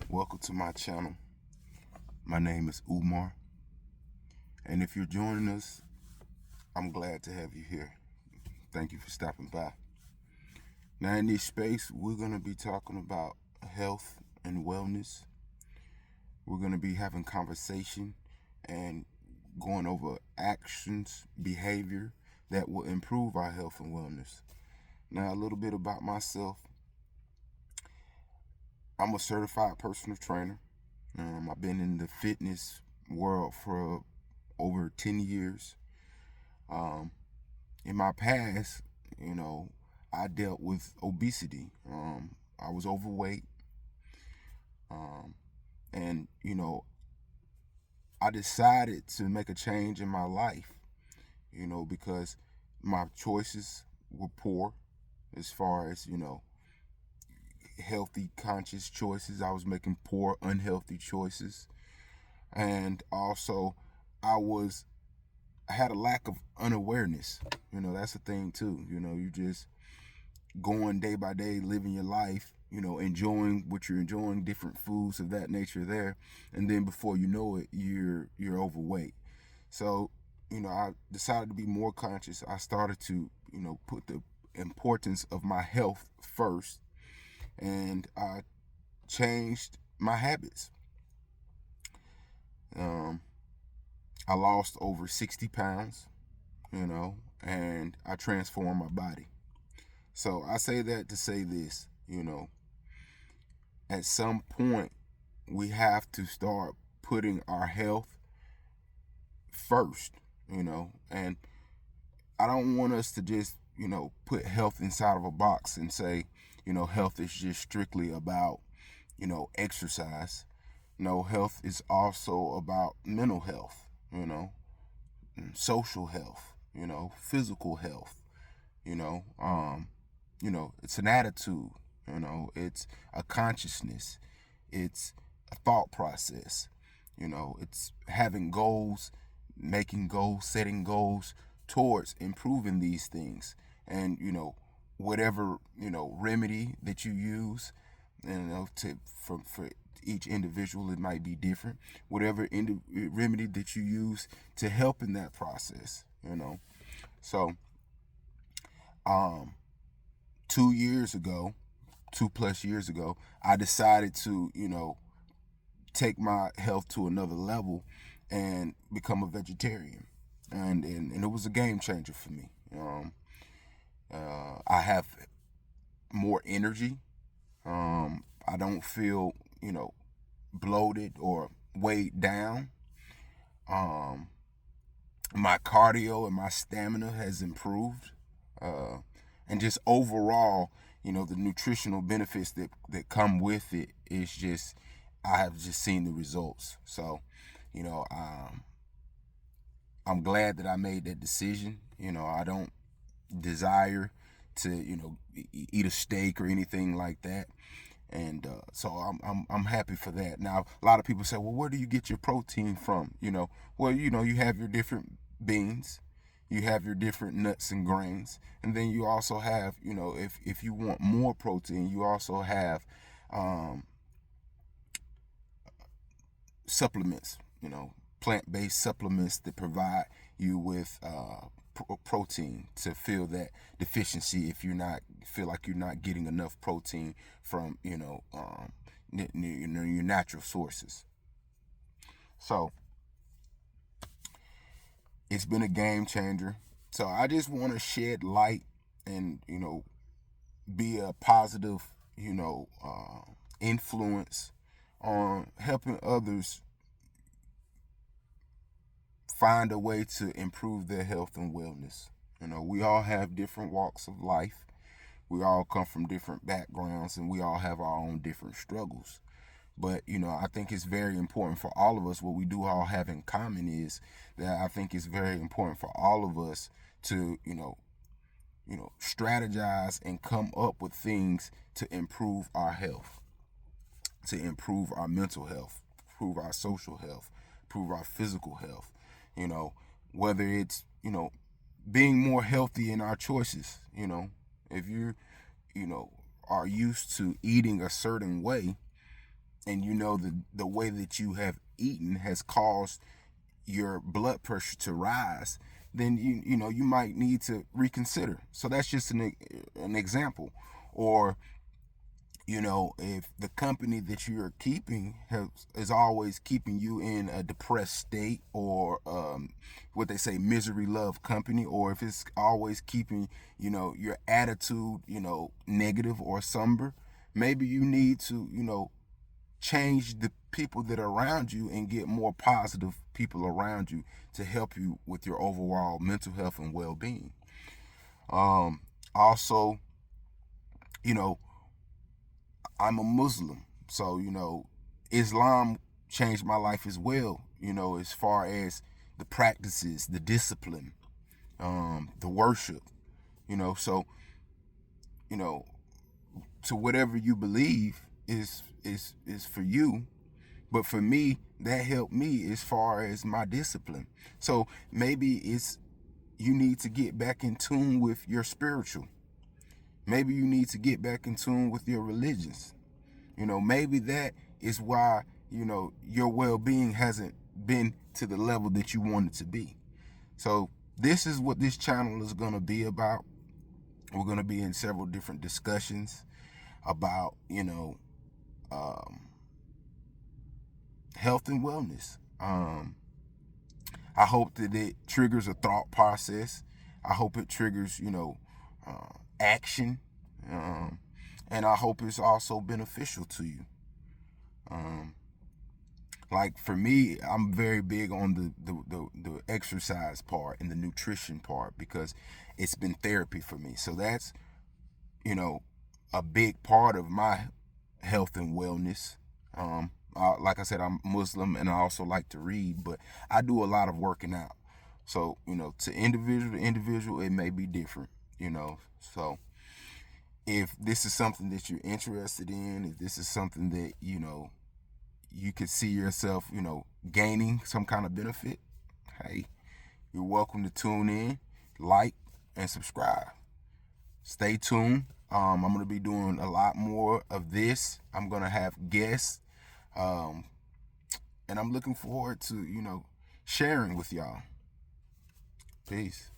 Welcome to my channel. My name is Umar, and if you're joining us, I'm glad to have you here. Thank you for stopping by. Now, in this space, we're going to be talking about health and wellness. We're going to be having conversation and going over actions, behavior that will improve our health and wellness. Now, a little bit about myself. I'm a certified personal trainer. I've been in the fitness world for over 10 years. Um, in my past, you know, I dealt with obesity. I was overweight. Um, and, I decided to make a change in my life, because my choices were poor as far as, healthy, conscious choices. I was making poor, unhealthy choices. And also, I was I had a lack of unawareness. That's the thing too. You just going day by day, living your life, enjoying what you're enjoying, different foods of that nature there, and then before you know it, you're overweight. So, I decided to be more conscious. I started to, put the importance of my health first, and I changed my habits. Um, I lost over 60 pounds, and I transformed my body. So I say that to say this, at some point we have to start putting our health first, and I don't want us to just, put health inside of a box and say, health is just strictly about, exercise. No, health is also about mental health, social health, physical health, you know, um, it's an attitude, it's a consciousness, it's a thought process, it's having goals, making goals, setting goals towards improving these things. And, whatever, remedy that you use, for each individual, it might be different. Whatever remedy that you use to help in that process, So, um, 2 years ago, 2+ years ago, I decided to, take my health to another level and become a vegetarian. And it was a game changer for me. I have more energy. I don't feel, bloated or weighed down. Um, my cardio and my stamina has improved. Uh, and just overall, the nutritional benefits that come with it is just, I have just seen the results. So, you know, um, I'm glad that I made that decision. I don't desire to, eat a steak or anything like that. And so I'm happy for that. Now, a lot of people say, well, where do you get your protein from? Well, you have your different beans, you have your different nuts and grains, and then you also have, if you want more protein, you also have um, supplements, plant-based supplements that provide you with protein to fill that deficiency if you're not feel like you're not getting enough protein from your natural sources. So it's been a game changer. So I just want to shed light and be a positive influence on helping others find a way to improve their health and wellness. We all have different walks of life. We all come from different backgrounds and we all have our own different struggles. But, I think it's very important for all of us. What we do all have in common is that I think it's very important for all of us to, strategize and come up with things to improve our health, to improve our mental health, improve our social health, improve our physical health. You know, whether it's, being more healthy in our choices. If you, are used to eating a certain way, and you know the way that you have eaten has caused your blood pressure to rise, then you know you might need to reconsider. So that's just an example. Or you know, if the company that you're keeping is always keeping you in a depressed state, or what they say, misery love company, or if it's always keeping, you know, your attitude, you know, negative or somber, maybe you need to, you know, change the people that are around you and get more positive people around you to help you with your overall mental health and well-being. Also, you know, I'm a Muslim, so you know, Islam changed my life as well. You know, as far as the practices, the discipline, the worship. You know, so you know, to whatever you believe is for you. But for me, that helped me as far as my discipline. So maybe it's you need to get back in tune with your spiritual. Maybe you need to get back in tune with your religions. You know, maybe that is why, you know, your well-being hasn't been to the level that you want it to be. So this is what this channel is going to be about. We're going to be in several different discussions about, you know, health and wellness. I hope that it triggers a thought process. I hope it triggers, you know, action. And I hope it's also beneficial to you. Like for me, I'm very big on the exercise part and the nutrition part because it's been therapy for me. So that's, you know, a big part of my health and wellness. Like I said, I'm Muslim and I also like to read, but I do a lot of working out. So, you know, to individual, it may be different, you know. So if this is something that you're interested in, if this is something that, you know, you could see yourself, you know, gaining some kind of benefit, hey, you're welcome to tune in, like, and subscribe. Stay tuned. I'm going to be doing a lot more of this. I'm going to have guests. And I'm looking forward to, you know, sharing with y'all. Peace.